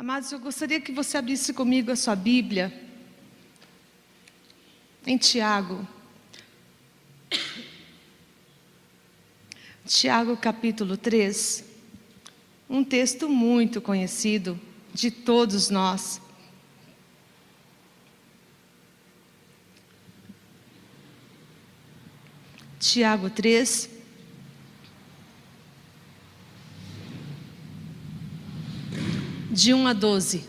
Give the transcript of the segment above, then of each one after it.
Amados, eu gostaria que você abrisse comigo a sua Bíblia em Tiago. Tiago capítulo 3, um texto muito conhecido de todos nós. Tiago 3, de 1 a 12.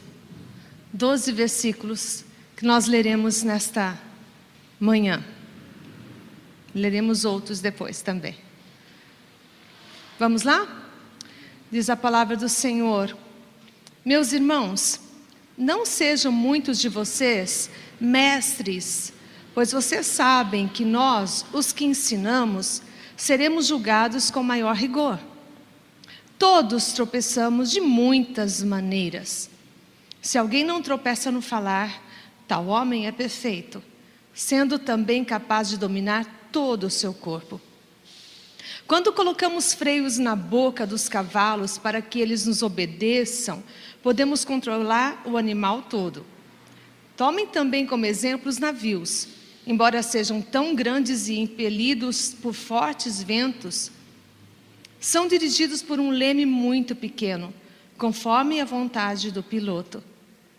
12 versículos que nós leremos nesta manhã. Leremos outros depois também. Vamos lá? Diz a palavra do Senhor: Meus irmãos, não sejam muitos de vocês mestres, pois vocês sabem que nós, os que ensinamos, seremos julgados com maior rigor. Todos tropeçamos de muitas maneiras. Se alguém não tropeça no falar, tal homem é perfeito, sendo também capaz de dominar todo o seu corpo. Quando colocamos freios na boca dos cavalos para que eles nos obedeçam, podemos controlar o animal todo. Tomem também como exemplo os navios. Embora sejam tão grandes e impelidos por fortes ventos, são dirigidos por um leme muito pequeno, conforme a vontade do piloto.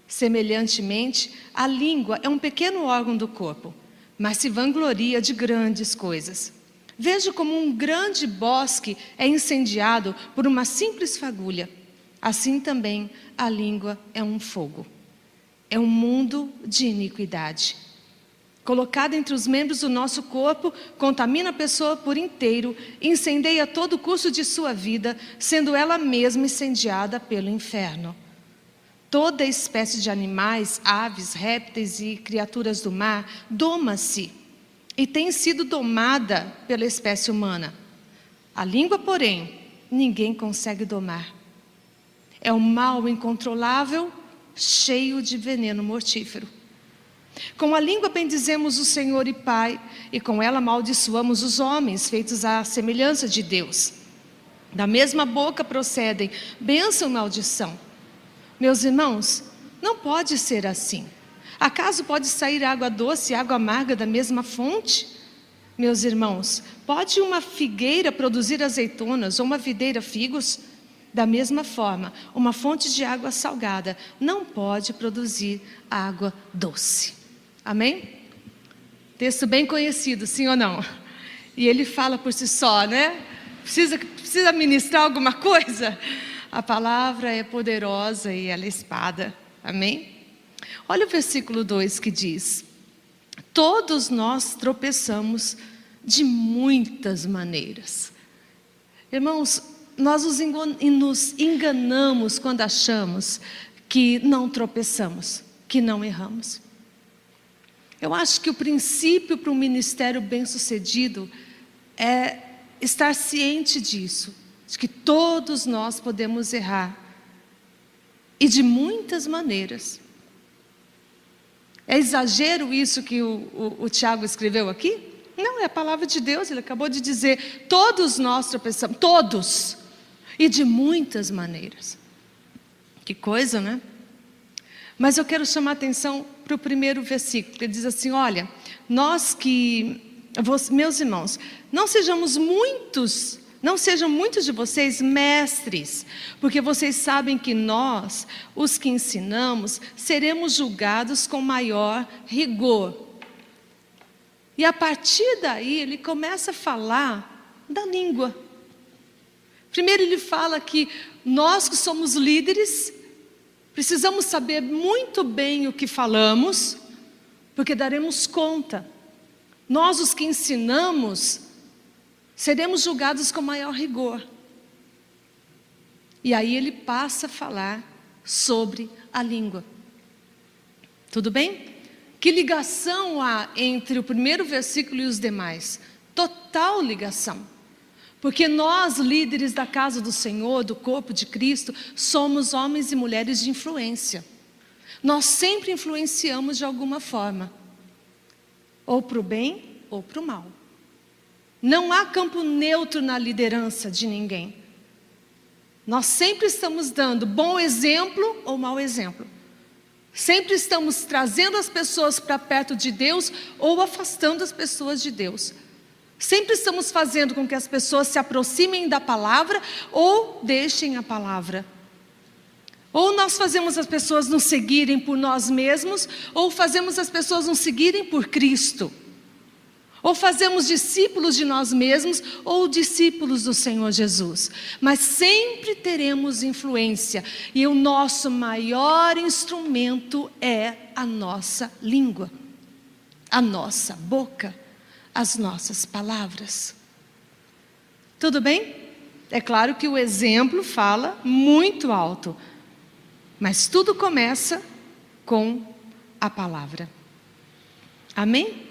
Semelhantemente, a língua é um pequeno órgão do corpo, mas se vangloria de grandes coisas. Veja como um grande bosque é incendiado por uma simples fagulha. Assim também a língua é um fogo. É um mundo de iniquidade. Colocada entre os membros do nosso corpo, contamina a pessoa por inteiro, incendeia todo o curso de sua vida, sendo ela mesma incendiada pelo inferno. Toda espécie de animais, aves, répteis e criaturas do mar doma-se e tem sido domada pela espécie humana. A língua, porém, ninguém consegue domar. É um mal incontrolável, cheio de veneno mortífero. Com a língua bendizemos o Senhor e Pai, e com ela amaldiçoamos os homens, feitos à semelhança de Deus. Da mesma boca procedem bênção e maldição. Meus irmãos, não pode ser assim. Acaso pode sair água doce e água amarga da mesma fonte? Meus irmãos, pode uma figueira produzir azeitonas ou uma videira figos? Da mesma forma, uma fonte de água salgada não pode produzir água doce. Amém? Texto bem conhecido, sim ou não? E ele fala por si só, né? Precisa ministrar alguma coisa? A palavra é poderosa e ela é espada. Amém? Olha o versículo 2 que diz: todos nós tropeçamos de muitas maneiras. Irmãos, nós nos enganamos quando achamos que não tropeçamos, que não erramos. Eu acho que o princípio para um ministério bem-sucedido é estar ciente disso, de que todos nós podemos errar, e de muitas maneiras. É exagero isso que o Tiago escreveu aqui? Não, é a palavra de Deus, ele acabou de dizer, todos nós tropeçamos, todos, e de muitas maneiras. Que coisa, né? Mas eu quero chamar a atenção para o primeiro versículo, que diz assim: olha, meus irmãos, não sejam muitos de vocês mestres, porque vocês sabem que nós, os que ensinamos, seremos julgados com maior rigor. E a partir daí ele começa a falar da língua. Primeiro ele fala que nós que somos líderes, precisamos saber muito bem o que falamos, porque daremos conta. Nós, os que ensinamos, seremos julgados com maior rigor. E aí ele passa a falar sobre a língua. Tudo bem? Que ligação há entre o primeiro versículo e os demais? Total ligação. Porque nós, líderes da casa do Senhor, do corpo de Cristo, somos homens e mulheres de influência. Nós sempre influenciamos de alguma forma, ou para o bem ou para o mal. Não há campo neutro na liderança de ninguém. Nós sempre estamos dando bom exemplo ou mau exemplo. Sempre estamos trazendo as pessoas para perto de Deus ou afastando as pessoas de Deus. Sempre estamos fazendo com que as pessoas se aproximem da palavra ou deixem a palavra. Ou nós fazemos as pessoas nos seguirem por nós mesmos, ou fazemos as pessoas nos seguirem por Cristo. Ou fazemos discípulos de nós mesmos, ou discípulos do Senhor Jesus. Mas sempre teremos influência. E o nosso maior instrumento é a nossa língua, a nossa boca, as nossas palavras. Tudo bem? É claro que o exemplo fala muito alto. Mas tudo começa com a palavra. Amém?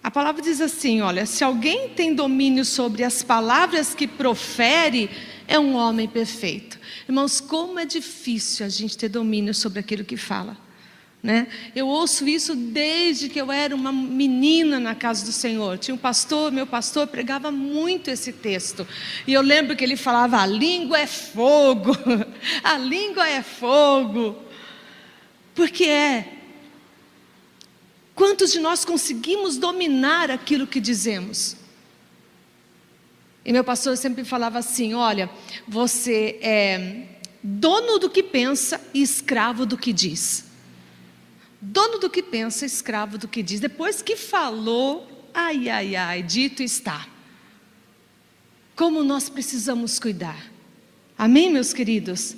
A palavra diz assim, olha, se alguém tem domínio sobre as palavras que profere, é um homem perfeito. Irmãos, como é difícil a gente ter domínio sobre aquilo que fala, né? Eu ouço isso desde que eu era uma menina na casa do Senhor. Tinha um pastor, meu pastor pregava muito esse texto. E eu lembro que ele falava, a língua é fogo. A língua é fogo. Porque quantos de nós conseguimos dominar aquilo que dizemos? E meu pastor sempre falava assim, olha, você é dono do que pensa e escravo do que diz. Dono do que pensa, escravo do que diz. Depois que falou, ai, ai, ai, dito está. Como nós precisamos cuidar. Amém, meus queridos?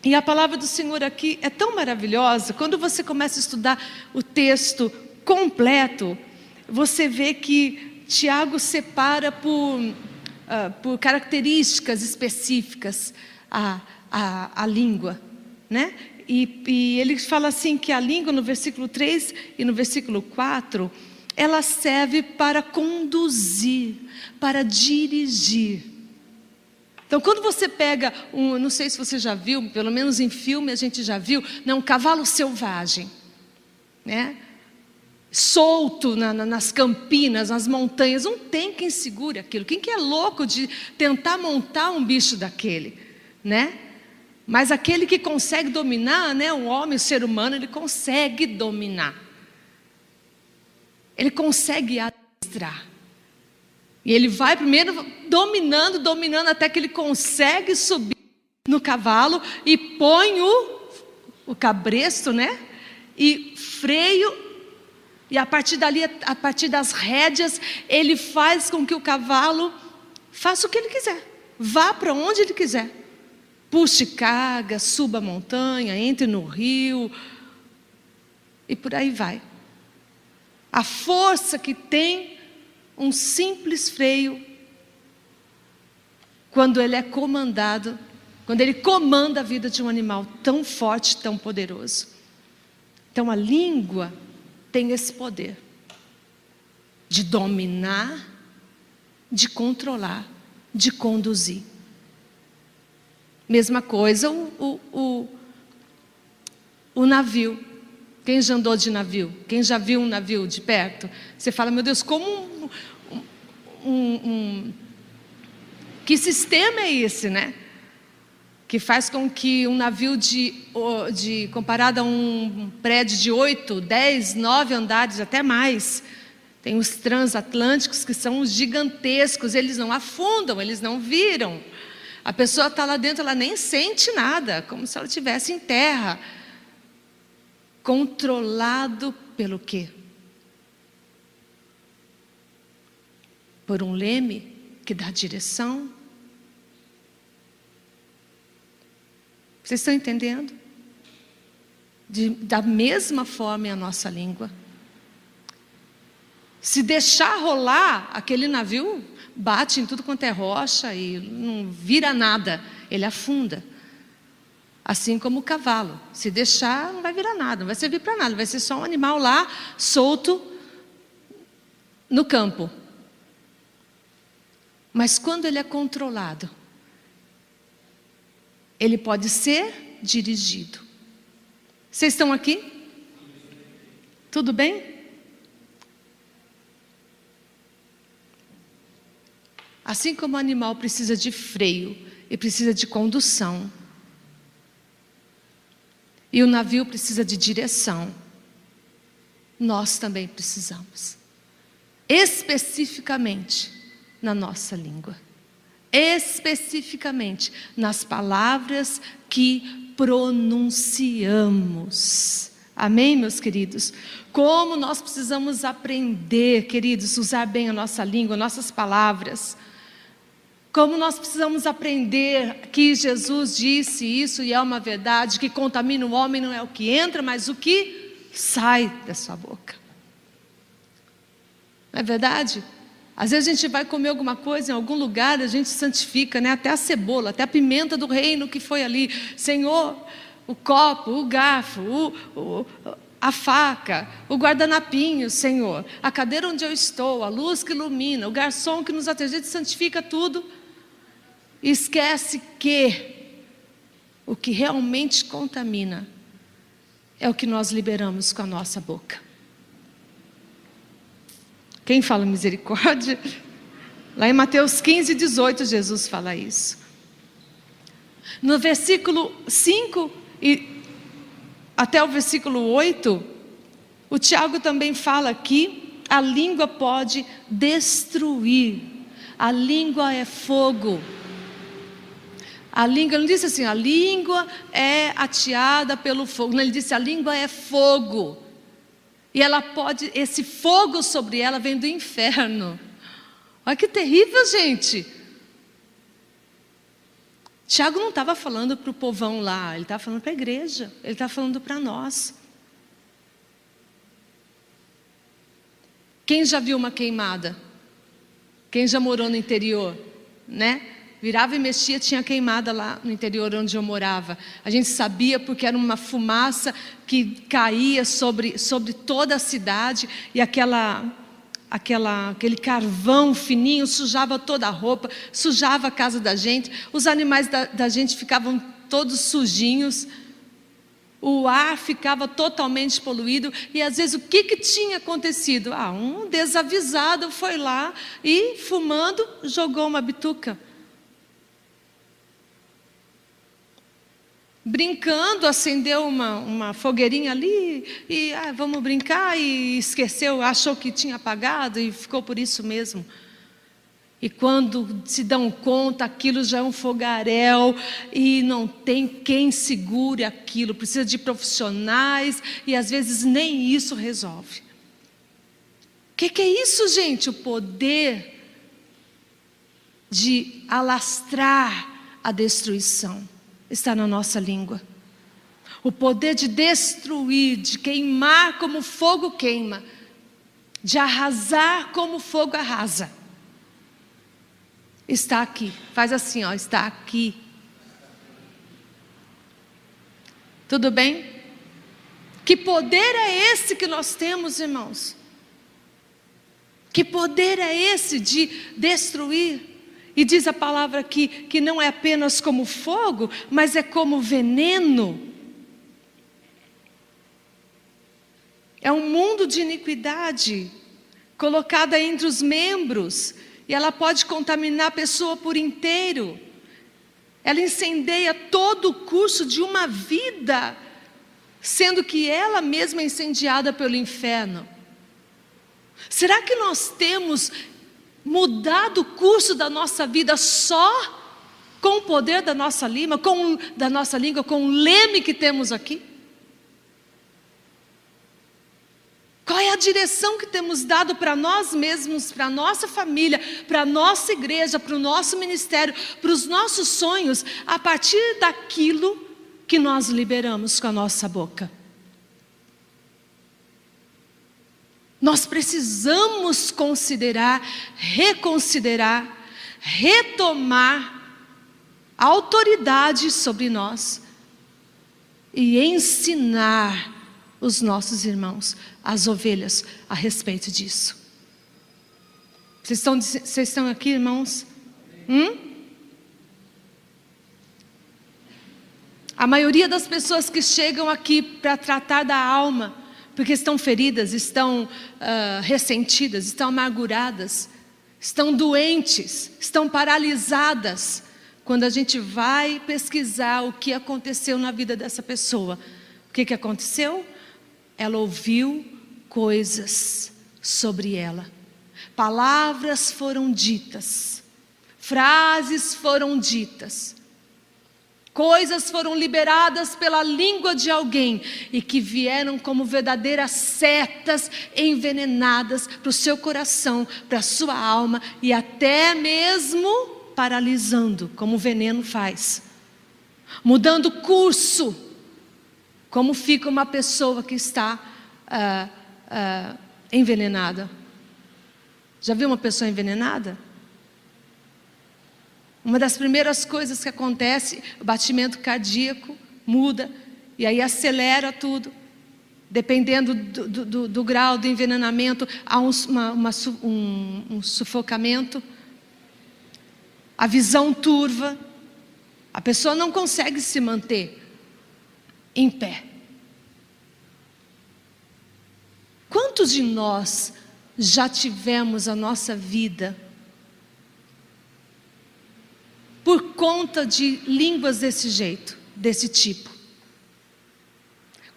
E a palavra do Senhor aqui é tão maravilhosa. Quando você começa a estudar o texto completo, você vê que Tiago separa por características específicas a língua, né? E ele fala assim que a língua no versículo 3 e no versículo 4, ela serve para conduzir, para dirigir. Então quando você pega, não sei se você já viu, pelo menos em filme a gente já viu, um cavalo selvagem, né? Solto nas campinas, nas montanhas, não tem quem segure aquilo. Quem que é louco de tentar montar um bicho daquele, né? Mas aquele que consegue dominar, né, o homem, o ser humano, ele consegue dominar. Ele consegue administrar. E ele vai primeiro dominando, até que ele consegue subir no cavalo e põe o cabresto, né? E freio. E a partir dali, a partir das rédeas, ele faz com que o cavalo faça o que ele quiser. Vá para onde ele quiser. Puxe carga, suba a montanha, entre no rio e por aí vai. A força que tem um simples freio quando ele é comandado, quando ele comanda a vida de um animal tão forte, tão poderoso. Então a língua tem esse poder de dominar, de controlar, de conduzir. Mesma coisa o navio. Quem já andou de navio? Quem já viu um navio de perto? Você fala, meu Deus, como que sistema é esse, né? Que faz com que um navio comparado a um prédio de 8, 10, 9 andares, até mais. Tem os transatlânticos que são gigantescos, eles não afundam, eles não viram. A pessoa está lá dentro, ela nem sente nada, como se ela estivesse em terra. Controlado pelo quê? Por um leme que dá direção. Vocês estão entendendo? Da mesma forma é a nossa língua. Se deixar rolar, aquele navio bate em tudo quanto é rocha e não vira nada, ele afunda. Assim como o cavalo, se deixar não vai virar nada, não vai servir para nada, vai ser só um animal lá solto no campo. Mas quando ele é controlado, ele pode ser dirigido. Vocês estão aqui? Tudo bem? Assim como o animal precisa de freio e precisa de condução, e o navio precisa de direção, nós também precisamos, especificamente na nossa língua, especificamente nas palavras que pronunciamos. Amém, meus queridos? Como nós precisamos aprender, queridos, usar bem a nossa língua, nossas palavras. Como nós precisamos aprender que Jesus disse isso e é uma verdade, que contamina o homem não é o que entra, mas o que sai da sua boca. Não é verdade? Às vezes a gente vai comer alguma coisa em algum lugar, a gente santifica, né? Até a cebola, até a pimenta do reino que foi ali. Senhor, o copo, o garfo, a faca, o guardanapinho, Senhor, a cadeira onde eu estou, a luz que ilumina, o garçom que nos atende, a gente santifica tudo. E esquece que o que realmente contamina é o que nós liberamos com a nossa boca. Quem fala misericórdia? Lá em Mateus 15, 18, Jesus fala isso. No versículo 5 e até o versículo 8, o Tiago também fala que a língua pode destruir. A língua é fogo. A língua, ele não disse assim, a língua é ateada pelo fogo. Não, ele disse, a língua é fogo. E ela pode, esse fogo sobre ela vem do inferno. Olha que terrível, gente. Tiago não estava falando para o povão lá, ele estava falando para a igreja, ele estava falando para nós. Quem já viu uma queimada? Quem já morou no interior, né? Virava e mexia, tinha queimada lá no interior onde eu morava. A gente sabia porque era uma fumaça que caía sobre toda a cidade, e aquele carvão fininho sujava toda a roupa, sujava a casa da gente, os animais da gente ficavam todos sujinhos, o ar ficava totalmente poluído. E às vezes o que tinha acontecido? Um desavisado foi lá e, fumando, jogou uma bituca. Brincando, acendeu uma fogueirinha ali e vamos brincar, e esqueceu, achou que tinha apagado e ficou por isso mesmo. E quando se dão conta, aquilo já é um fogaréu e não tem quem segure aquilo, precisa de profissionais e às vezes nem isso resolve. O que é isso, gente? O poder de alastrar a destruição está na nossa língua. O poder de destruir, de queimar como o fogo queima, de arrasar como o fogo arrasa, está aqui. Faz assim, está aqui. Tudo bem? Que poder é esse que nós temos, irmãos? Que poder é esse de destruir? E diz a palavra aqui que não é apenas como fogo, mas é como veneno. É um mundo de iniquidade colocada entre os membros, e ela pode contaminar a pessoa por inteiro. Ela incendeia todo o curso de uma vida, sendo que ela mesma é incendiada pelo inferno. Será que nós temos mudado o curso da nossa vida só com o poder da nossa língua, com o leme que temos aqui? Qual é a direção que temos dado para nós mesmos, para a nossa família, para a nossa igreja, para o nosso ministério, para os nossos sonhos, a partir daquilo que nós liberamos com a nossa boca? Nós precisamos considerar, reconsiderar, retomar a autoridade sobre nós e ensinar os nossos irmãos, as ovelhas, a respeito disso. Vocês estão aqui, irmãos? A maioria das pessoas que chegam aqui para tratar da alma, porque estão feridas, estão ressentidas, estão amarguradas, estão doentes, estão paralisadas. Quando a gente vai pesquisar o que aconteceu na vida dessa pessoa, o que aconteceu? Ela ouviu coisas sobre ela. Palavras foram ditas, frases foram ditas, coisas foram liberadas pela língua de alguém e que vieram como verdadeiras setas envenenadas para o seu coração, para a sua alma e até mesmo paralisando, como o veneno faz, mudando curso, como fica uma pessoa que está envenenada. Já viu uma pessoa envenenada? Uma das primeiras coisas que acontece, o batimento cardíaco muda, e aí acelera tudo. Dependendo do grau do envenenamento, há um sufocamento. A visão turva, a pessoa não consegue se manter em pé. Quantos de nós já tivemos a nossa vida por conta de línguas desse jeito, desse tipo?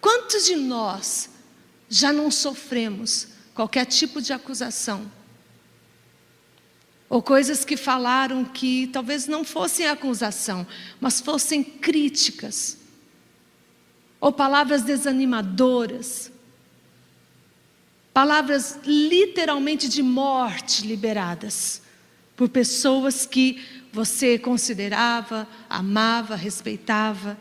Quantos de nós já não sofremos qualquer tipo de acusação? Ou coisas que falaram que talvez não fossem acusação, mas fossem críticas. Ou palavras desanimadoras. Palavras literalmente de morte liberadas. Por pessoas que você considerava, amava, respeitava.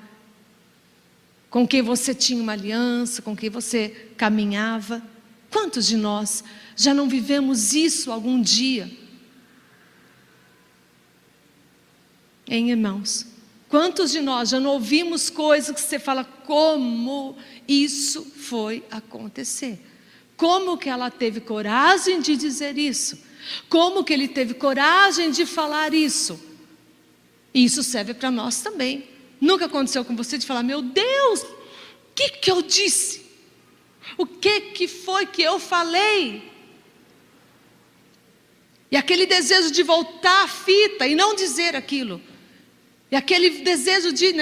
Com quem você tinha uma aliança, com quem você caminhava. Quantos de nós já não vivemos isso algum dia? Hein, irmãos? Quantos de nós já não ouvimos coisas que você fala, como isso foi acontecer? Como que ela teve coragem de dizer isso? Como que ele teve coragem de falar isso? E isso serve para nós também. Nunca aconteceu com você de falar, meu Deus, o que eu disse? O que foi que eu falei? E aquele desejo de voltar a fita e não dizer aquilo. E aquele desejo de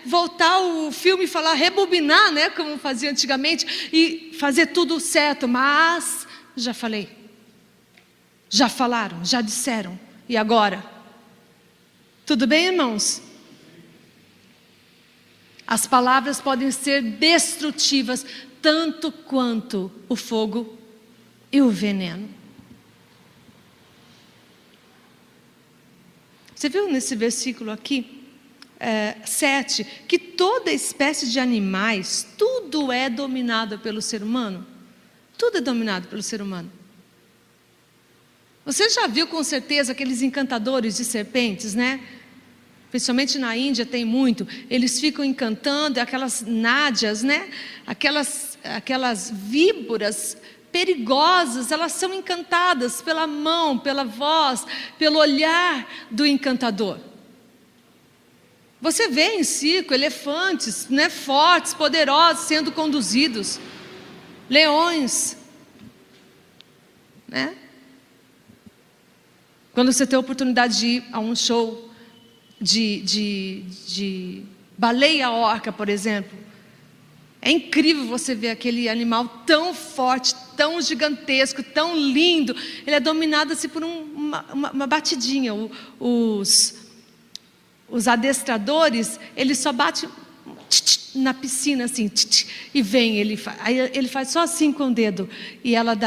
voltar o filme e falar, rebobinar, como fazia antigamente, e fazer tudo certo, mas já falei, já falaram, já disseram, e agora? Tudo bem, irmãos? As palavras podem ser destrutivas, tanto quanto o fogo e o veneno. Você viu nesse versículo aqui? 7, que toda espécie de animais, tudo é dominado pelo ser humano. Tudo é dominado pelo ser humano. Você já viu com certeza aqueles encantadores de serpentes, Principalmente na Índia tem muito. Eles ficam encantando, aquelas nádias, aquelas víboras perigosas, elas são encantadas pela mão, pela voz, pelo olhar do encantador. Você vê em circo elefantes, fortes, poderosos, sendo conduzidos, leões, Quando você tem a oportunidade de ir a um show de baleia orca, por exemplo, é incrível você ver aquele animal tão forte, tão gigantesco, tão lindo. Ele é dominado assim por uma batidinha. Os adestradores, eles só batem na piscina assim, e vem, aí ele faz só assim com o dedo, e ela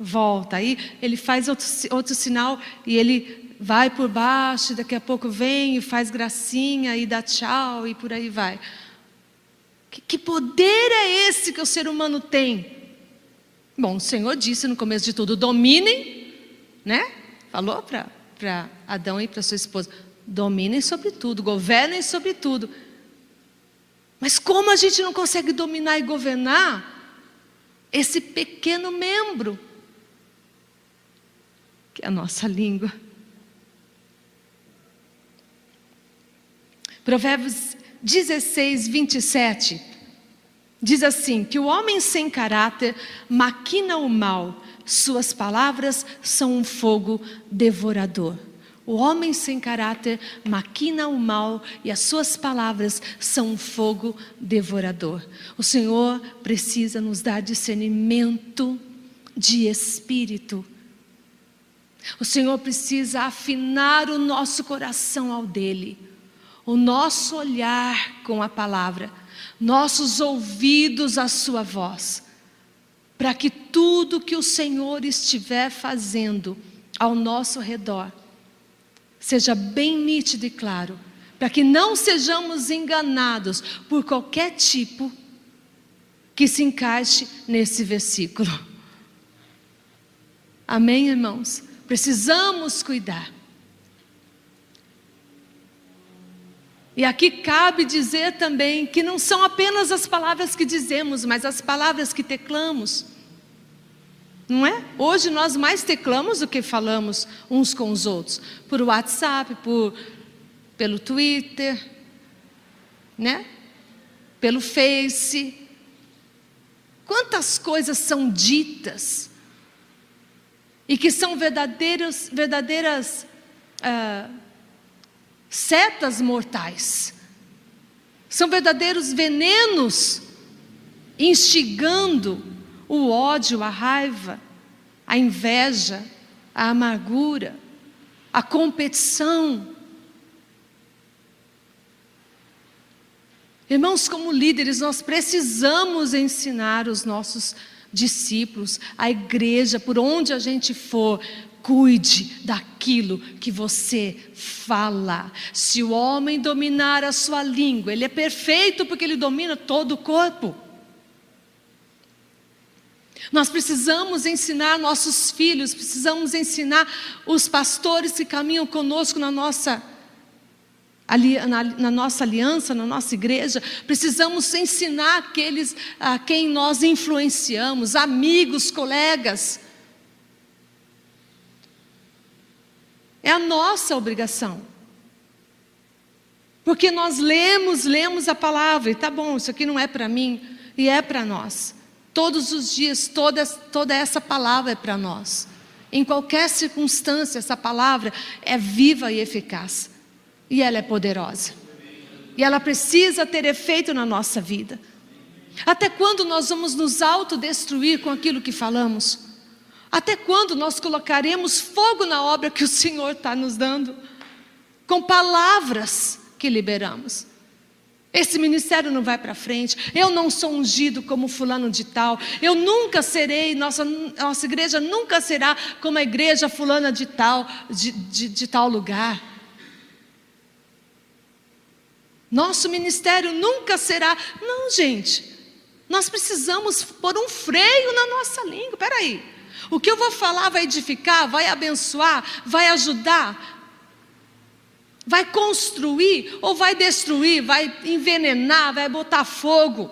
volta, aí ele faz outro sinal, e ele vai por baixo, e daqui a pouco vem e faz gracinha, e dá tchau, e por aí vai. Que poder é esse que o ser humano tem? Bom, o Senhor disse no começo de tudo, dominem, Falou para Adão e para sua esposa, dominem sobre tudo, governem sobre tudo. Mas como a gente não consegue dominar e governar esse pequeno membro, que é a nossa língua? Provérbios 16, 27, diz assim, que o homem sem caráter maquina o mal, suas palavras são um fogo devorador. O homem sem caráter maquina o mal e as suas palavras são um fogo devorador. O Senhor precisa nos dar discernimento de espírito. O Senhor precisa afinar o nosso coração ao dele, o nosso olhar com a palavra, nossos ouvidos à sua voz, para que tudo que o Senhor estiver fazendo ao nosso redor seja bem nítido e claro, para que não sejamos enganados por qualquer tipo que se encaixe nesse versículo. Amém, irmãos? Precisamos cuidar. E aqui cabe dizer também que não são apenas as palavras que dizemos, mas as palavras que teclamos. Não é? Hoje nós mais teclamos do que falamos uns com os outros. Por WhatsApp, pelo Twitter, né? Pelo Face. Quantas coisas são ditas e que são verdadeiras setas mortais. São verdadeiros venenos instigando o ódio, a raiva, a inveja, a amargura, a competição. Irmãos, como líderes, nós precisamos ensinar os nossos discípulos, a igreja, por onde a gente for, cuide daquilo que você fala. Se o homem dominar a sua língua, ele é perfeito porque ele domina todo o corpo. Nós precisamos ensinar nossos filhos, precisamos ensinar os pastores que caminham conosco na nossa aliança, na nossa igreja. Precisamos ensinar aqueles a quem nós influenciamos, amigos, colegas. É a nossa obrigação. Porque nós lemos a palavra, e tá bom, isso aqui não é para mim, e é para nós. Todos os dias, toda essa palavra é para nós. Em qualquer circunstância, essa palavra é viva e eficaz. E ela é poderosa. E ela precisa ter efeito na nossa vida. Até quando nós vamos nos autodestruir com aquilo que falamos? Até quando nós colocaremos fogo na obra que o Senhor está nos dando? Com palavras que liberamos. Esse ministério não vai para frente. Eu não sou ungido como fulano de tal. Eu nunca serei, nossa igreja nunca será como a igreja fulana de tal, de tal lugar. Nosso ministério nunca será. Não, gente. Nós precisamos pôr um freio na nossa língua. Espera aí. O que eu vou falar vai edificar, vai abençoar, vai ajudar? Vai construir ou vai destruir, vai envenenar, vai botar fogo?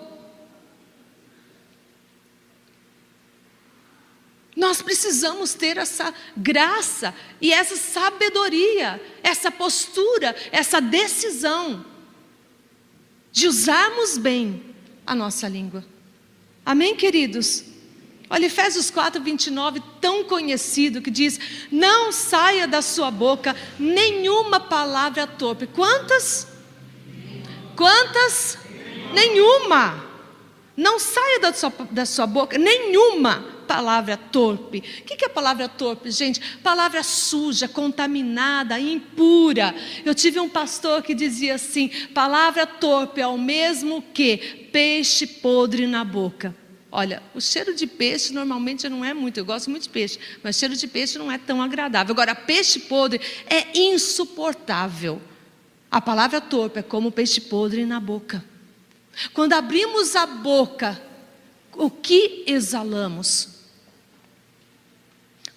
Nós precisamos ter essa graça e essa sabedoria, essa postura, essa decisão de usarmos bem a nossa língua. Amém, queridos? Olha, Efésios 4:29, tão conhecido, que diz: não saia da sua boca nenhuma palavra torpe. Quantas? Nenhuma. Não saia da sua boca nenhuma palavra torpe. O que é palavra torpe, gente? Palavra suja, contaminada, impura. Eu tive um pastor que dizia assim: palavra torpe é o mesmo que peixe podre na boca. Olha, o cheiro de peixe normalmente não é muito, eu gosto muito de peixe, mas o cheiro de peixe não é tão agradável. Agora, peixe podre é insuportável. A palavra torpe é como peixe podre na boca. Quando abrimos a boca, o que exalamos?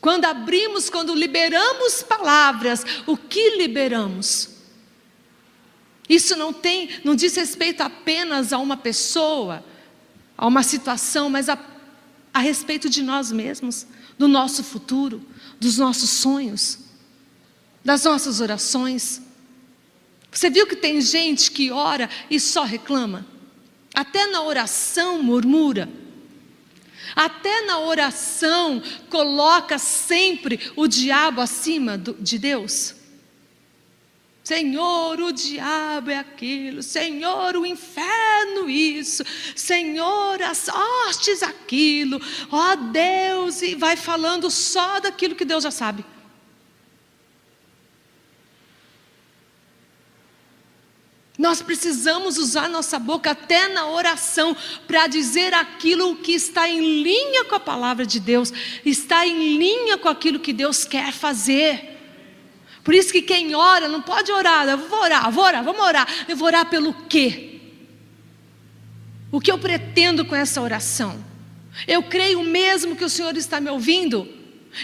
Quando liberamos palavras, o que liberamos? Isso não diz respeito apenas a uma pessoa, a uma situação, mas a respeito de nós mesmos, do nosso futuro, dos nossos sonhos, das nossas orações. Você viu que tem gente que ora e só reclama? Até na oração murmura. Até na oração, coloca sempre o diabo acima de Deus. Senhor, o diabo é aquilo. Senhor, o inferno isso. Senhor, as hostes aquilo. Ó Deus, e vai falando só daquilo que Deus já sabe. Nós precisamos usar nossa boca até na oração para dizer aquilo que está em linha com a palavra de Deus, está em linha com aquilo que Deus quer fazer. Por isso que quem ora não pode orar, vamos orar. Eu vou orar pelo quê? O que eu pretendo com essa oração? Eu creio mesmo que o Senhor está me ouvindo?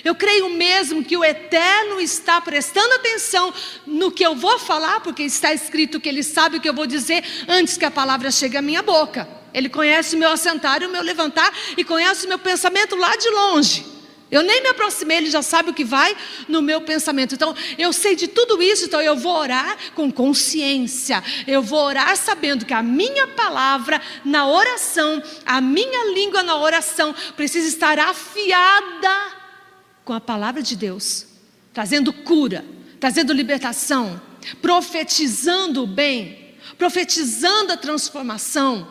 Eu creio mesmo que o Eterno está prestando atenção no que eu vou falar, porque está escrito que Ele sabe o que eu vou dizer antes que a palavra chegue à minha boca. Ele conhece o meu assentar e o meu levantar, e conhece o meu pensamento lá de longe. Eu nem me aproximei, Ele já sabe o que vai no meu pensamento. Então, eu sei de tudo isso, então eu vou orar com consciência. Eu vou orar sabendo que a minha palavra na oração, a minha língua na oração, precisa estar afiada com a palavra de Deus, trazendo cura, trazendo libertação, profetizando o bem, profetizando a transformação,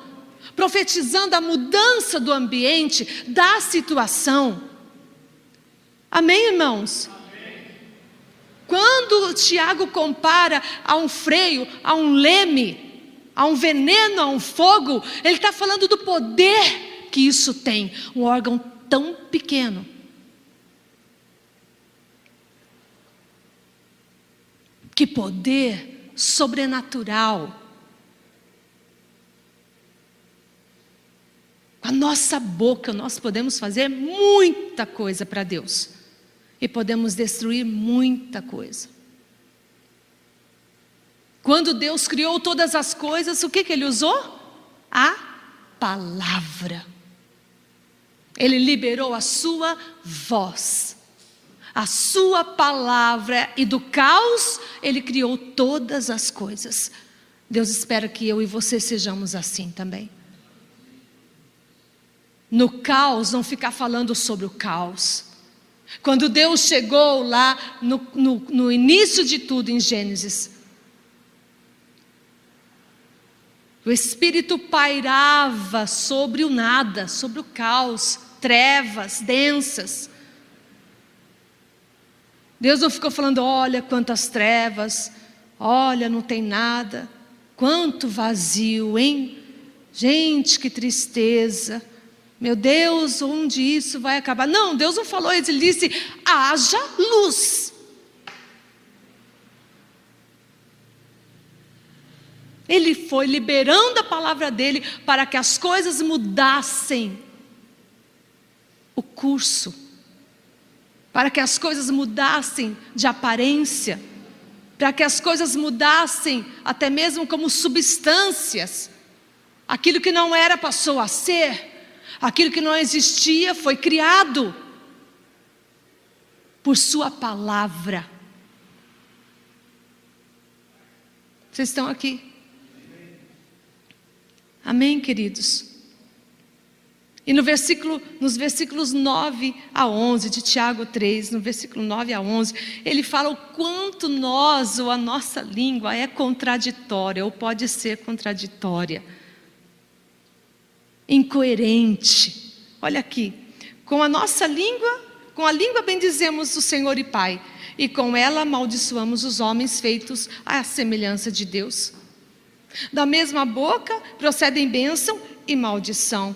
profetizando a mudança do ambiente, da situação. Amém, irmãos? Amém. Quando Tiago compara a um freio, a um leme, a um veneno, a um fogo, ele está falando do poder que isso tem, um órgão tão pequeno. Que poder sobrenatural. Com a nossa boca nós podemos fazer muita coisa para Deus. E podemos destruir muita coisa. Quando Deus criou todas as coisas, o que Ele usou? A palavra. Ele liberou a sua voz. A sua palavra, e do caos Ele criou todas as coisas. Deus espera que eu e você sejamos assim também. No caos, não ficar falando sobre o caos. Quando Deus chegou lá no início de tudo em Gênesis, o Espírito pairava sobre o nada, sobre o caos, trevas densas. Deus não ficou falando, olha quantas trevas, olha não tem nada, quanto vazio, hein? Gente, que tristeza, meu Deus, onde isso vai acabar? Não, Deus não falou isso, Ele disse, haja luz. Ele foi liberando a palavra dele para que as coisas mudassem o curso. Para que as coisas mudassem de aparência, para que as coisas mudassem até mesmo como substâncias. Aquilo que não era passou a ser, aquilo que não existia foi criado por sua palavra. Vocês estão aqui? Amém, queridos? E nos versículos 9 a 11 de Tiago 3, no versículo 9 a 11, ele fala o quanto nós, ou a nossa língua é contraditória, ou pode ser contraditória, incoerente. Olha aqui, com a língua bendizemos o Senhor e Pai, e com ela amaldiçoamos os homens feitos à semelhança de Deus. Da mesma boca procedem bênção e maldição.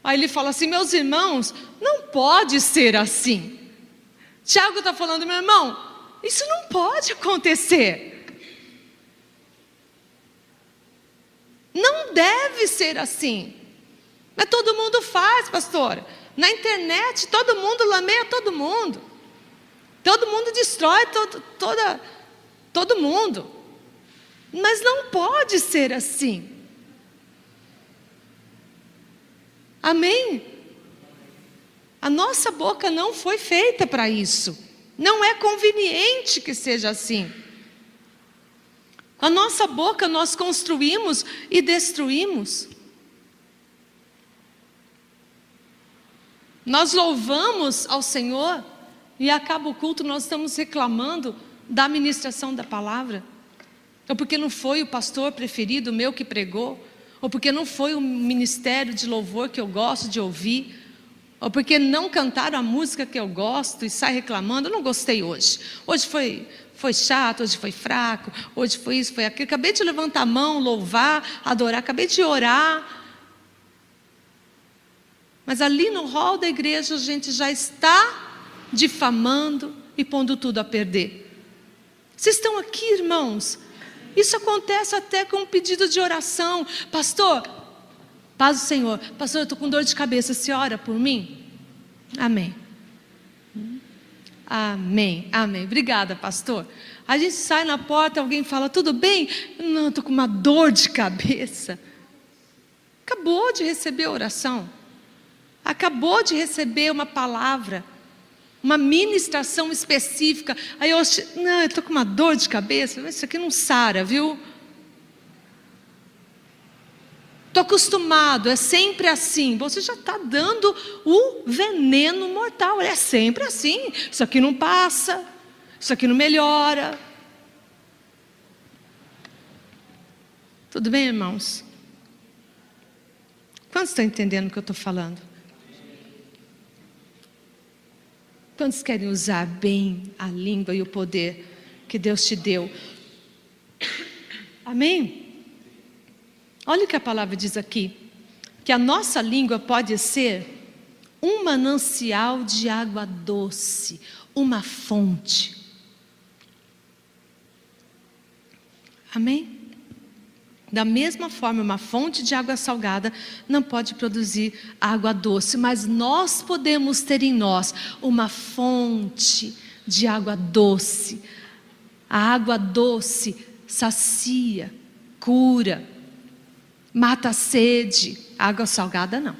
Aí ele fala assim, meus irmãos, não pode ser assim. Tiago está falando, meu irmão, isso não pode acontecer. Não deve ser assim. Mas todo mundo faz, pastora. Na internet, todo mundo lameia todo mundo. Todo mundo destrói todo mundo. Mas não pode ser assim. Amém? A nossa boca não foi feita para isso. Não é conveniente que seja assim. A nossa boca nós construímos e destruímos. Nós louvamos ao Senhor e acaba o culto, nós estamos reclamando da ministração da palavra. Ou porque não foi o pastor preferido meu que pregou, ou porque não foi o ministério de louvor que eu gosto de ouvir, ou porque não cantaram a música que eu gosto e sai reclamando. Eu não gostei hoje. Hoje foi chato, hoje foi fraco, hoje foi isso, foi aquilo. Acabei de levantar a mão, louvar, adorar, acabei de orar. Mas ali no hall da igreja a gente já está difamando e pondo tudo a perder. Vocês estão aqui, irmãos? Isso acontece até com um pedido de oração. Pastor, paz do Senhor. Pastor, eu estou com dor de cabeça, você ora por mim? Amém. Amém, amém. Obrigada, pastor. A gente sai na porta, alguém fala, tudo bem? Não, estou com uma dor de cabeça. Acabou de receber a oração. Acabou de receber uma palavra, uma ministração específica. Aí eu estou com uma dor de cabeça. Isso aqui não sara, viu? Estou acostumado, é sempre assim. Você já está dando o veneno mortal. É sempre assim. Isso aqui não passa, isso aqui não melhora. Tudo bem, irmãos? Quantos estão entendendo o que eu estou falando? Quantos querem usar bem a língua e o poder que Deus te deu? Amém? Olha o que a palavra diz aqui, que a nossa língua pode ser um manancial de água doce, uma fonte. Amém? Da mesma forma, uma fonte de água salgada não pode produzir água doce, mas nós podemos ter em nós uma fonte de água doce. A água doce sacia, cura, mata a sede. A água salgada não.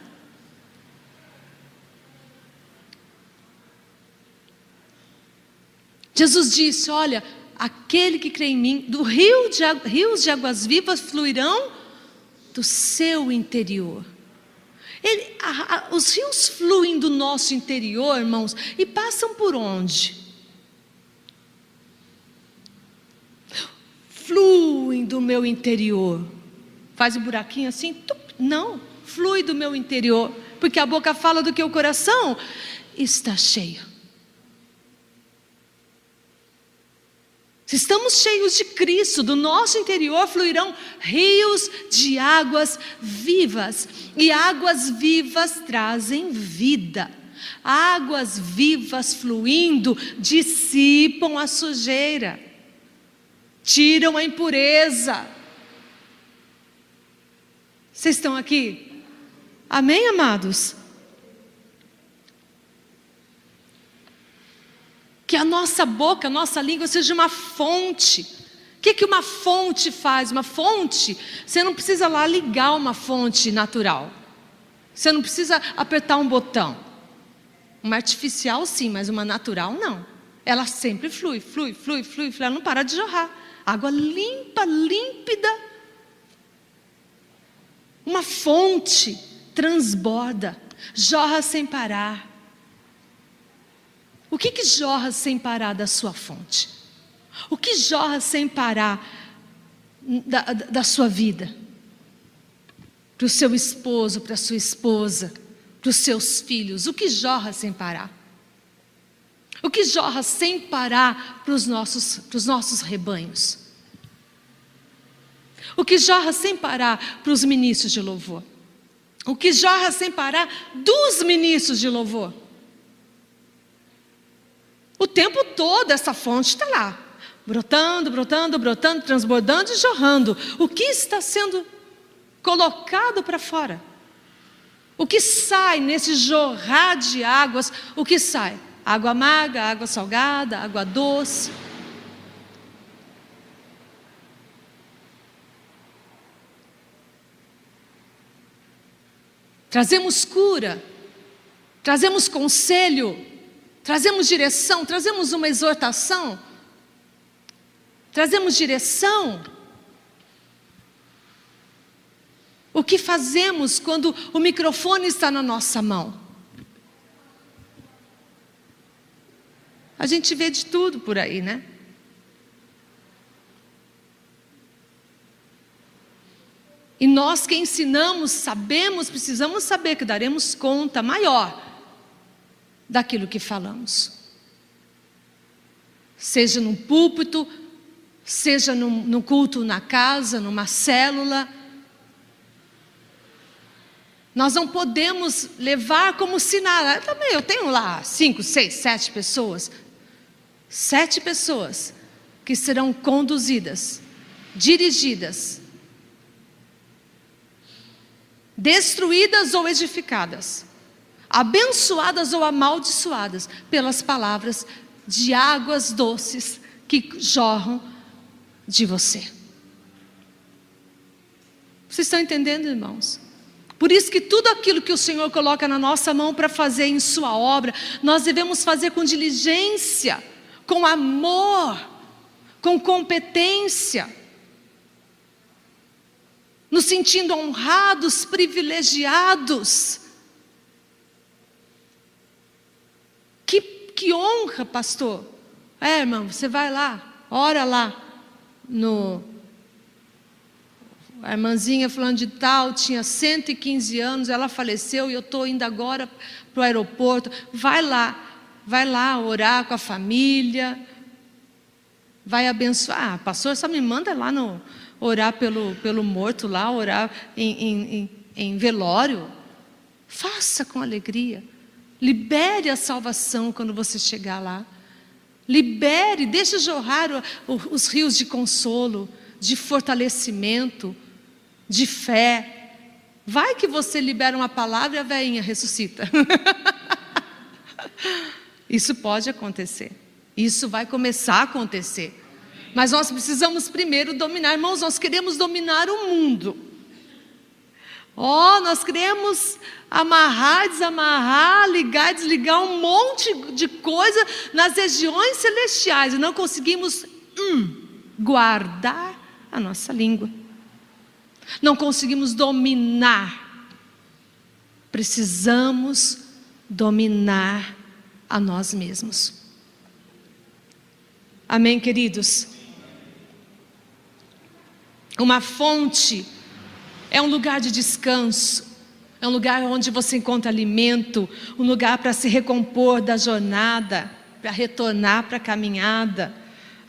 Jesus disse, olha, aquele que crê em mim, rios de águas vivas fluirão do seu interior. Os rios fluem do nosso interior, irmãos, e passam por onde? Fluem do meu interior. Faz um buraquinho assim? Não, flui do meu interior, porque a boca fala do que o coração está cheio. Se estamos cheios de Cristo, do nosso interior fluirão rios de águas vivas. E águas vivas trazem vida. Águas vivas fluindo dissipam a sujeira, tiram a impureza. Vocês estão aqui? Amém, amados? Que a nossa boca, a nossa língua seja uma fonte. O que uma fonte faz? Uma fonte, você não precisa lá ligar uma fonte natural. Você não precisa apertar um botão. Uma artificial sim, mas uma natural não. Ela sempre flui, flui, flui, flui, flui. Ela não para de jorrar. Água limpa, límpida. Uma fonte transborda, jorra sem parar. O que jorra sem parar da sua fonte? O que jorra sem parar da sua vida? Para o seu esposo, para a sua esposa, para os seus filhos. O que jorra sem parar? O que jorra sem parar para os nossos rebanhos? O que jorra sem parar para os ministros de louvor? O que jorra sem parar dos ministros de louvor? O tempo todo essa fonte está lá, brotando, brotando, brotando, transbordando e jorrando. O que está sendo colocado para fora? O que sai nesse jorrar de águas? O que sai? Água amarga, água salgada, água doce. Trazemos cura, trazemos conselho, trazemos direção, trazemos uma exortação, trazemos direção. O que fazemos quando o microfone está na nossa mão? A gente vê de tudo por aí, né? E nós que ensinamos, sabemos, precisamos saber que daremos conta maior daquilo que falamos. Seja num púlpito, seja no culto na casa, numa célula. Nós não podemos levar como se nada. Também eu tenho lá 5, 6, 7 pessoas. 7 pessoas que serão conduzidas, dirigidas, destruídas ou edificadas, abençoadas ou amaldiçoadas pelas palavras de águas doces que jorram de você. Vocês estão entendendo, irmãos? Por isso que tudo aquilo que o Senhor coloca na nossa mão para fazer em sua obra, nós devemos fazer com diligência, com amor, com competência, nos sentindo honrados, privilegiados. Que honra, pastor. Irmão, você vai lá, ora lá a irmãzinha fulano de tal, tinha 115 anos, ela faleceu e eu estou indo agora para o aeroporto. Vai lá orar com a família, vai abençoar. Pastor, só me manda lá orar pelo morto lá, orar em velório. Faça com alegria. Libere a salvação quando você chegar lá. Libere, deixe jorrar os rios de consolo, de fortalecimento, de fé. Vai que você libera uma palavra e a velhinha ressuscita. Isso pode acontecer. Isso vai começar a acontecer. Mas nós precisamos primeiro dominar. Irmãos, nós queremos dominar o mundo. Nós queremos amarrar, desamarrar, ligar e desligar um monte de coisa nas regiões celestiais. E não conseguimos guardar a nossa língua. Não conseguimos dominar. Precisamos dominar a nós mesmos. Amém, queridos? Uma fonte é um lugar de descanso, é um lugar onde você encontra alimento, um lugar para se recompor da jornada, para retornar para a caminhada.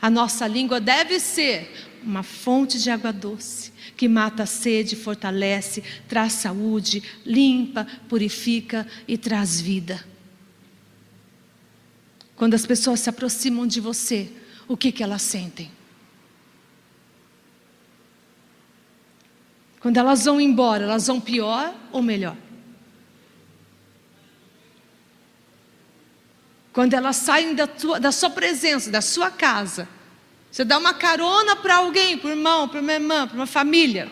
A nossa língua deve ser uma fonte de água doce, que mata a sede, fortalece, traz saúde, limpa, purifica e traz vida. Quando as pessoas se aproximam de você, o que elas sentem? Quando elas vão embora, elas vão pior ou melhor? Quando elas saem da sua presença, da sua casa, você dá uma carona para alguém, para o irmão, para uma irmã, para uma família.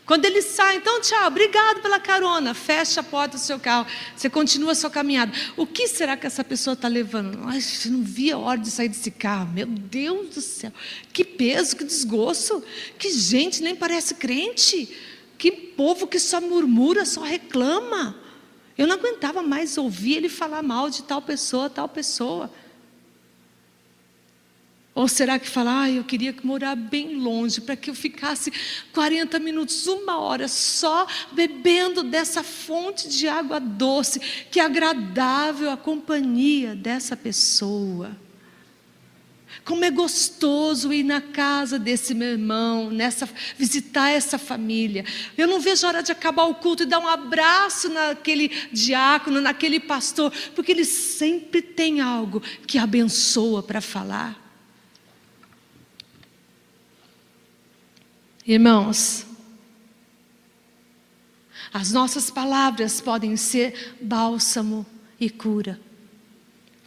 Quando eles saem, então tchau, obrigado pela carona, fecha a porta do seu carro, você continua a sua caminhada. O que será que essa pessoa está levando? Ai, eu não vi a hora de sair desse carro, meu Deus do céu, que peso, que desgosto, que gente nem parece crente, que povo que só murmura, só reclama. Eu não aguentava mais ouvir ele falar mal de tal pessoa, tal pessoa. Ou será que fala, eu queria morar bem longe, para que eu ficasse 40 minutos, 1 hora, só bebendo dessa fonte de água doce, que é agradável a companhia dessa pessoa. Como é gostoso ir na casa desse meu irmão, visitar essa família. Eu não vejo a hora de acabar o culto e dar um abraço naquele diácono, naquele pastor, porque ele sempre tem algo que abençoa para falar. Irmãos, as nossas palavras podem ser bálsamo e cura.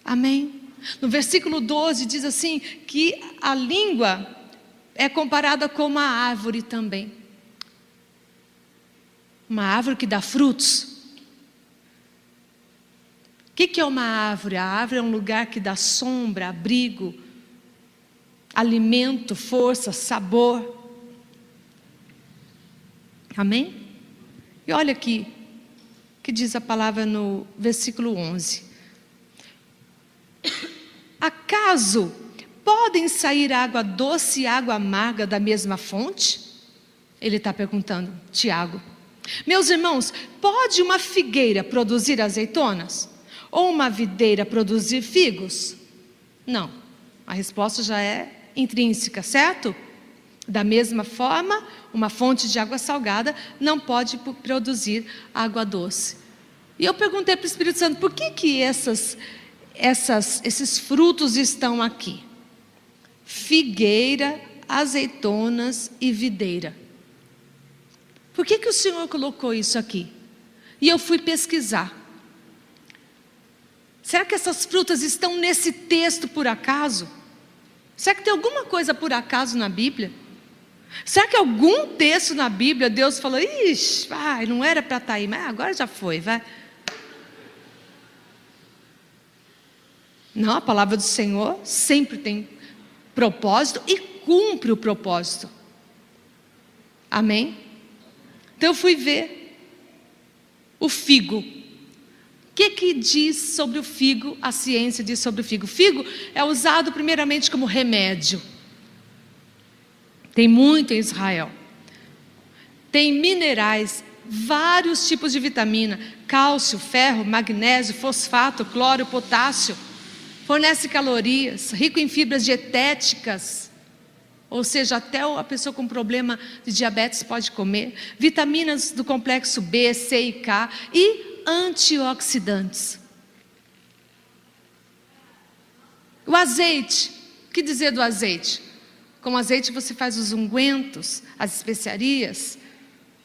Amém? No versículo 12 diz assim, que a língua é comparada com uma árvore também. Uma árvore que dá frutos. O que é uma árvore? A árvore é um lugar que dá sombra, abrigo, alimento, força, sabor. Amém? E olha aqui, que diz a palavra no versículo 11. Acaso podem sair água doce e água amarga da mesma fonte? Ele está perguntando, Tiago. Meus irmãos, pode uma figueira produzir azeitonas? Ou uma videira produzir figos? Não, a resposta já é intrínseca, certo? Da mesma forma, uma fonte de água salgada não pode produzir água doce. E eu perguntei para o Espírito Santo, por que esses frutos estão aqui? Figueira, azeitonas e videira. Por que o Senhor colocou isso aqui? E eu fui pesquisar. Será que essas frutas estão nesse texto por acaso? Será que tem alguma coisa por acaso na Bíblia? Será que algum texto na Bíblia Deus falou, ixi, vai, não era para estar aí, mas agora já foi, vai. Não, a palavra do Senhor sempre tem propósito e cumpre o propósito. Amém? Então eu fui ver o figo. O que diz sobre o figo? A ciência diz sobre o figo. O figo é usado primeiramente como remédio. Tem muito em Israel. Tem minerais, vários tipos de vitamina, cálcio, ferro, magnésio, fosfato, cloro, potássio. Fornece calorias, rico em fibras dietéticas. Ou seja, até a pessoa com problema de diabetes pode comer. Vitaminas do complexo B, C e K e antioxidantes. O azeite, o que dizer do azeite? Com azeite você faz os ungüentos, as especiarias.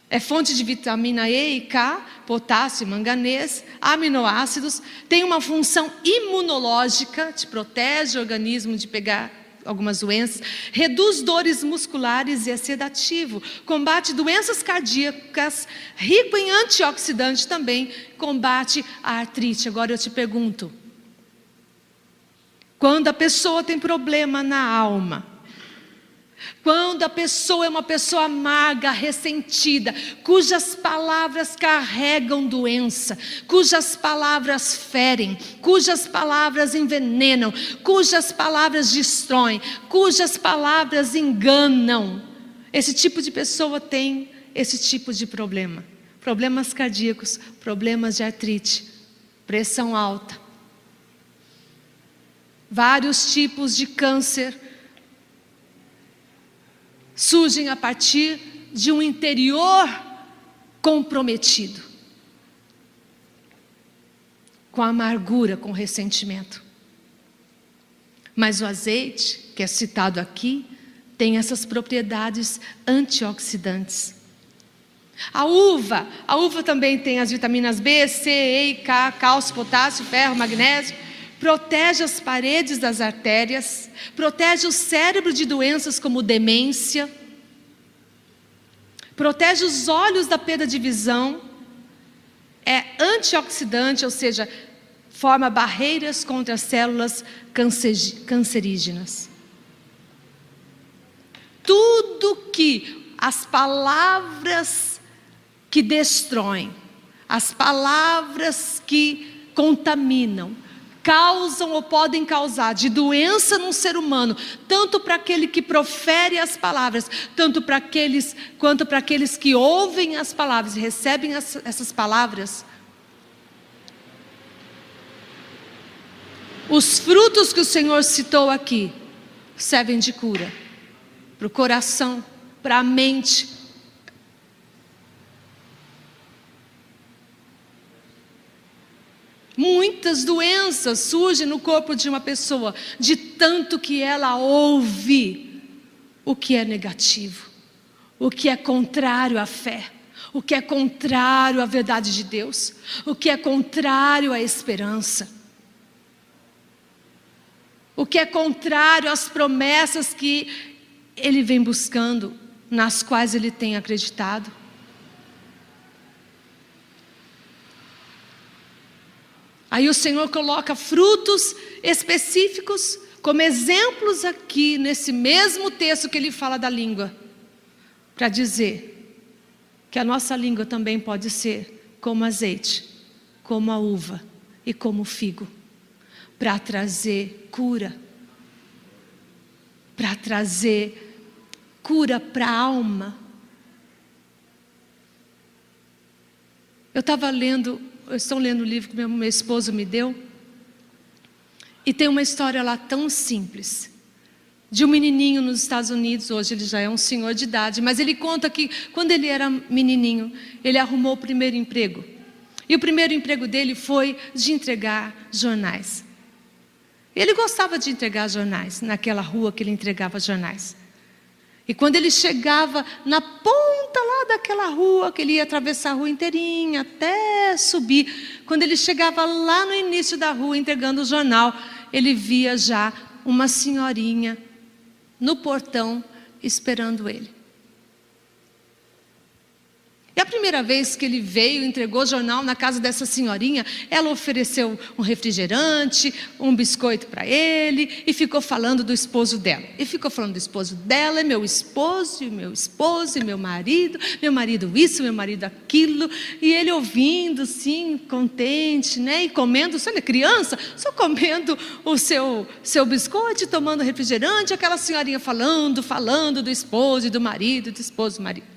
É fonte de vitamina E e K, potássio, manganês, aminoácidos. Tem uma função imunológica, te protege o organismo de pegar algumas doenças. Reduz dores musculares e é sedativo. Combate doenças cardíacas, rico em antioxidante também. Combate a artrite. Agora eu te pergunto. Quando a pessoa tem problema na alma, quando a pessoa é uma pessoa amarga, ressentida, cujas palavras carregam doença, cujas palavras ferem, cujas palavras envenenam, cujas palavras destroem, cujas palavras enganam, esse tipo de pessoa tem esse tipo de problema. Problemas cardíacos, problemas de artrite, pressão alta, vários tipos de câncer, surgem a partir de um interior comprometido, com amargura, com ressentimento. Mas o azeite, que é citado aqui, tem essas propriedades antioxidantes. A uva também tem as vitaminas B, C, E e K, cálcio, potássio, ferro, magnésio. Protege as paredes das artérias, protege o cérebro de doenças como demência, protege os olhos da perda de visão, é antioxidante, ou seja, forma barreiras contra as células cancerígenas. Tudo que as palavras que destroem, as palavras que contaminam, causam ou podem causar de doença num ser humano, tanto para aquele que profere as palavras, quanto para aqueles que ouvem as palavras e recebem essas palavras. Os frutos que o Senhor citou aqui servem de cura para o coração, para a mente. Muitas doenças surgem no corpo de uma pessoa, de tanto que ela ouve o que é negativo, o que é contrário à fé, o que é contrário à verdade de Deus, o que é contrário à esperança, o que é contrário às promessas que ele vem buscando, nas quais ele tem acreditado. Aí o Senhor coloca frutos específicos como exemplos aqui nesse mesmo texto que ele fala da língua, para dizer que a nossa língua também pode ser como azeite, como a uva e como o figo, para trazer cura. Para trazer cura para a alma. Eu estou lendo o livro que meu esposo me deu. E tem uma história lá tão simples. De um menininho nos Estados Unidos, hoje ele já é um senhor de idade. Mas ele conta que quando ele era menininho, ele arrumou o primeiro emprego. E o primeiro emprego dele foi de entregar jornais. Ele gostava de entregar jornais, naquela rua que ele entregava jornais. E quando ele chegava na ponta lá daquela rua, que ele ia atravessar a rua inteirinha até subir, quando ele chegava lá no início da rua entregando o jornal, ele via já uma senhorinha no portão esperando ele. E a primeira vez que ele veio, entregou o jornal na casa dessa senhorinha, ela ofereceu um refrigerante, um biscoito para ele e ficou falando do esposo dela. E ficou falando do esposo dela, é meu esposo, e meu marido isso, meu marido aquilo. E ele ouvindo, sim, contente, né? E comendo, olha, criança, só comendo o seu biscoito, tomando refrigerante, aquela senhorinha falando do esposo e do marido, do esposo e do marido.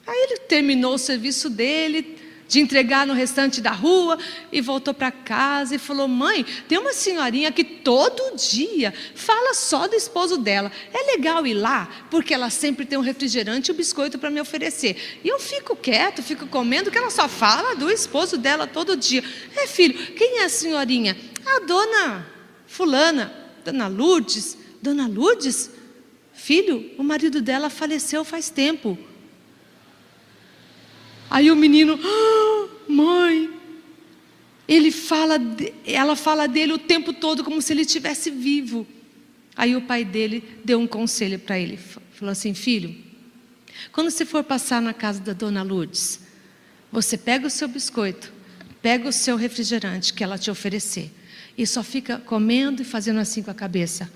Aí ele terminou o serviço dele, de entregar no restante da rua, e voltou para casa e falou: mãe, tem uma senhorinha que todo dia fala só do esposo dela. É legal ir lá, porque ela sempre tem um refrigerante e um biscoito para me oferecer. E eu fico quieto, fico comendo, que ela só fala do esposo dela todo dia. Filho, quem é a senhorinha? A dona fulana, dona Lourdes. Dona Lourdes? Filho, o marido dela faleceu faz tempo. Aí o menino: mãe, ela fala dele o tempo todo como se ele estivesse vivo. Aí o pai dele deu um conselho para ele, falou assim: filho, quando você for passar na casa da dona Lourdes, você pega o seu biscoito, pega o seu refrigerante que ela te oferecer, e só fica comendo e fazendo assim com a cabeça.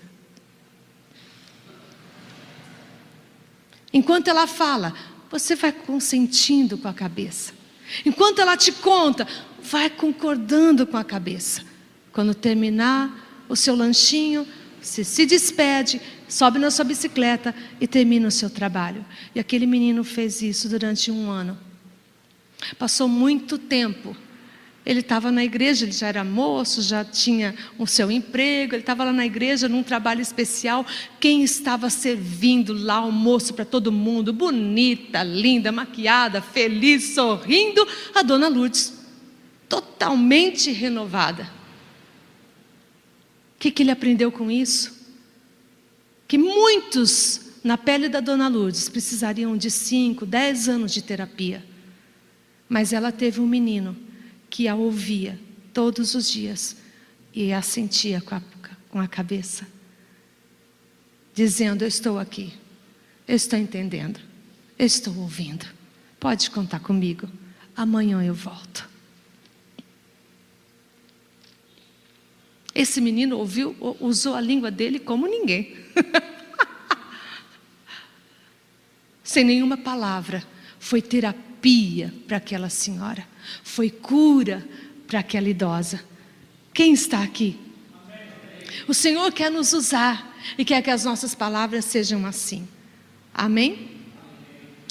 Enquanto ela fala, você vai consentindo com a cabeça. Enquanto ela te conta, vai concordando com a cabeça. Quando terminar o seu lanchinho, você se despede, sobe na sua bicicleta e termina o seu trabalho. E aquele menino fez isso durante 1 ano. Passou muito tempo. Ele estava na igreja, ele já era moço, já tinha o seu emprego, ele estava lá na igreja num trabalho especial. Quem estava servindo lá almoço para todo mundo, bonita, linda, maquiada, feliz, sorrindo? A dona Lourdes, totalmente renovada. O que ele aprendeu com isso? Que muitos na pele da dona Lourdes precisariam de 5, 10 anos de terapia. Mas ela teve um menino que a ouvia todos os dias e a sentia com a cabeça, dizendo: eu estou aqui, eu estou entendendo, eu estou ouvindo, pode contar comigo, amanhã eu volto. Esse menino usou a língua dele como ninguém. Sem nenhuma palavra. Foi terapia para aquela senhora. Foi cura para aquela idosa. Quem está aqui? O Senhor quer nos usar e quer que as nossas palavras sejam assim. Amém?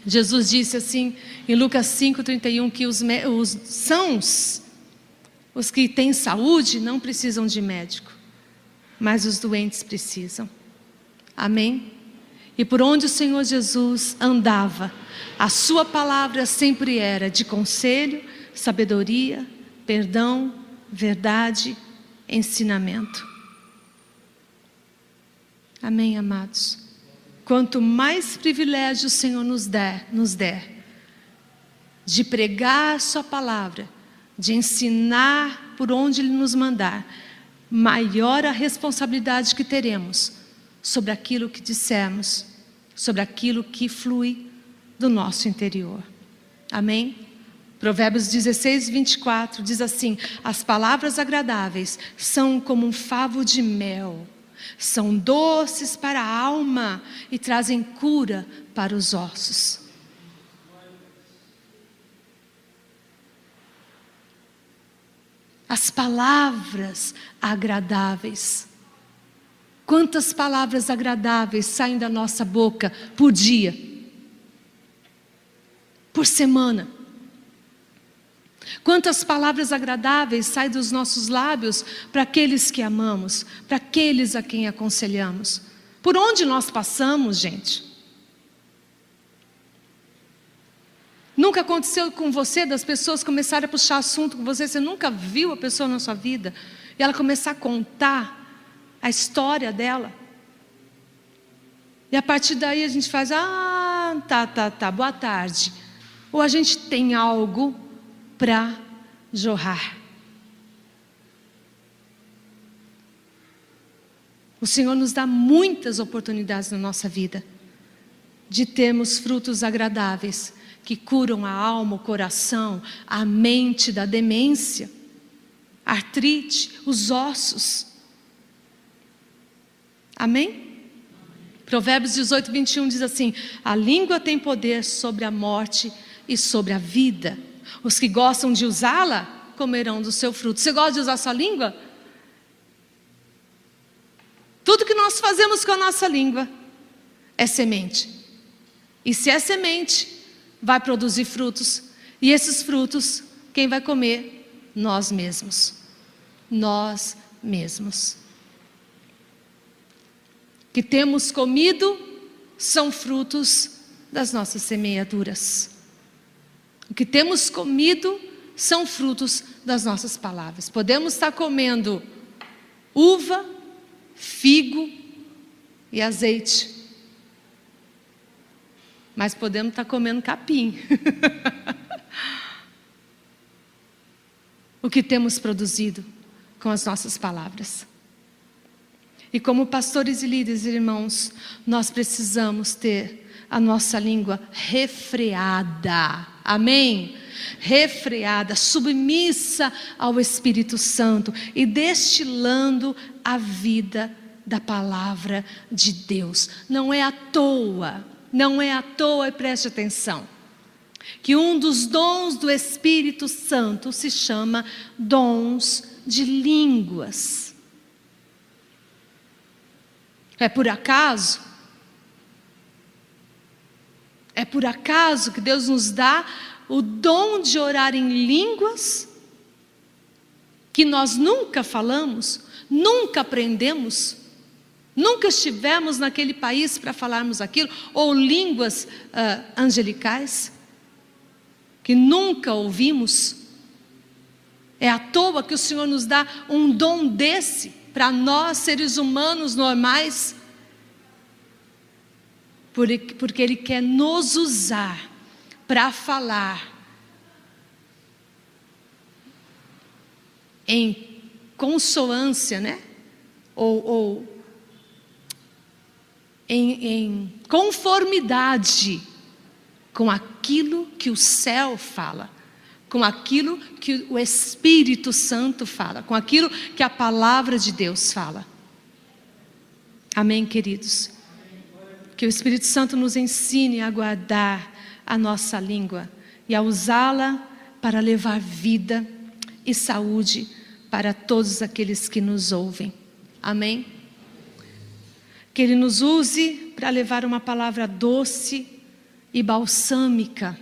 Jesus disse assim em Lucas 5:31 que os sãos, os que têm saúde, não precisam de médico, mas os doentes precisam. Amém? E por onde o Senhor Jesus andava, a sua palavra sempre era de conselho, sabedoria, perdão, verdade, ensinamento. Amém, amados? Quanto mais privilégio o Senhor nos der de pregar a sua palavra, de ensinar por onde Ele nos mandar, maior a responsabilidade que teremos sobre aquilo que dissermos, sobre aquilo que flui do nosso interior. Amém? Provérbios 16:24 diz assim: as palavras agradáveis são como um favo de mel, são doces para a alma e trazem cura para os ossos. as palavras agradáveis. Quantas palavras agradáveis saem da nossa boca por dia, por semana? Quantas palavras agradáveis saem dos nossos lábios para aqueles que amamos, para aqueles a quem aconselhamos? Por onde nós passamos, gente? Nunca aconteceu com você das pessoas começarem a puxar assunto com você nunca viu a pessoa na sua vida, e ela começar a contar a história dela, e a partir daí a gente faz, tá, boa tarde, ou a gente tem algo para jorrar. O Senhor nos dá muitas oportunidades na nossa vida, de termos frutos agradáveis, que curam a alma, o coração, a mente da demência, a artrite, os ossos. Amém? Provérbios 18, 21 diz assim: a língua tem poder sobre a morte e sobre a vida. Os que gostam de usá-la comerão do seu fruto. Você gosta de usar a sua língua? Tudo que nós fazemos com a nossa língua é semente. E se é semente, vai produzir frutos. E esses frutos, quem vai comer? Nós mesmos. Nós mesmos. Que temos comido são frutos das nossas semeaduras. O que temos comido são frutos das nossas palavras. Podemos estar comendo uva, figo e azeite, mas podemos estar comendo capim. O que temos produzido com as nossas palavras. E como pastores e líderes, irmãos, nós precisamos ter a nossa língua refreada, amém? Refreada, submissa ao Espírito Santo e destilando a vida da palavra de Deus. Não é à toa, e preste atenção, que um dos dons do Espírito Santo se chama dons de línguas. É por acaso? É por acaso que Deus nos dá o dom de orar em línguas que nós nunca falamos, nunca aprendemos, nunca estivemos naquele país para falarmos aquilo, ou línguas angelicais que nunca ouvimos? É à toa que o Senhor nos dá um dom desse para nós, seres humanos normais, porque Ele quer nos usar para falar em consonância, né? Ou em conformidade com aquilo que o céu fala, com aquilo que o Espírito Santo fala, com aquilo que a palavra de Deus fala. Amém, queridos? Que o Espírito Santo nos ensine a guardar a nossa língua e a usá-la para levar vida e saúde para todos aqueles que nos ouvem. Amém? Que Ele nos use para levar uma palavra doce e balsâmica.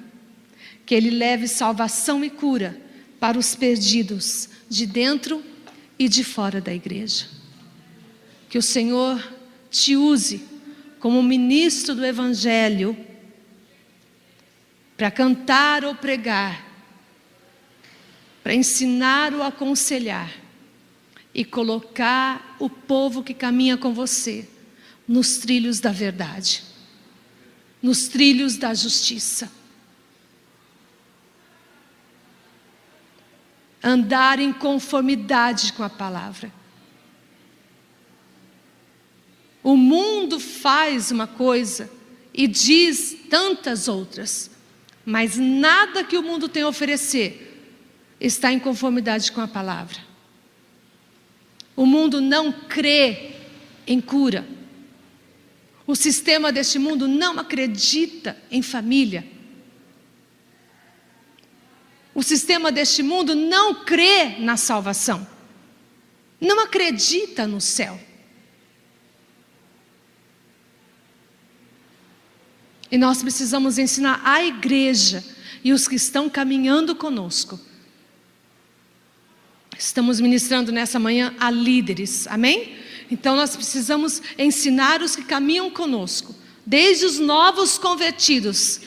Que Ele leve salvação e cura para os perdidos de dentro e de fora da igreja. Que o Senhor te use como ministro do Evangelho para cantar ou pregar, para ensinar ou aconselhar e colocar o povo que caminha com você nos trilhos da verdade, nos trilhos da justiça. Andar em conformidade com a palavra. O mundo faz uma coisa e diz tantas outras, mas nada que o mundo tem a oferecer está em conformidade com a palavra. O mundo não crê em cura. O sistema deste mundo não acredita em família. O sistema deste mundo não crê na salvação, não acredita no céu. E nós precisamos ensinar a igreja e os que estão caminhando conosco. Estamos ministrando nessa manhã a líderes, amém? Então nós precisamos ensinar os que caminham conosco, desde os novos convertidos,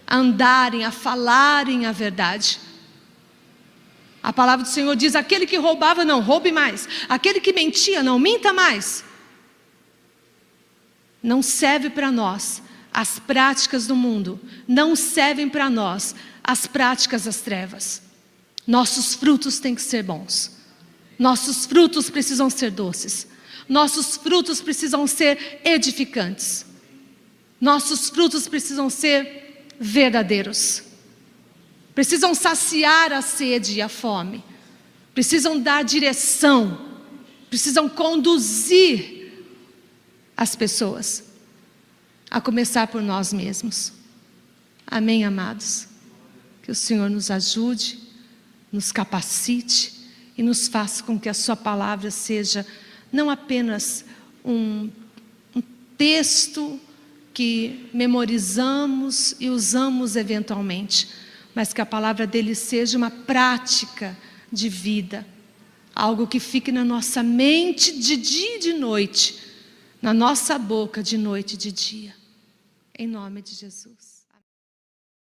a andarem, a falarem a verdade. A palavra do Senhor diz: aquele que roubava, não roube mais. Aquele que mentia, não minta mais. Não serve para nós as práticas do mundo, não servem para nós as práticas das trevas. Nossos frutos têm que ser bons. Nossos frutos precisam ser doces. Nossos frutos precisam ser edificantes. Nossos frutos precisam ser verdadeiros. Precisam saciar a sede e a fome. Precisam dar direção. Precisam conduzir as pessoas. A começar por nós mesmos. Amém, amados? Que o Senhor nos ajude, nos capacite e nos faça com que a sua palavra seja não apenas um texto que memorizamos e usamos eventualmente, mas que a palavra dele seja uma prática de vida, algo que fique na nossa mente de dia e de noite, na nossa boca de noite e de dia. Em nome de Jesus.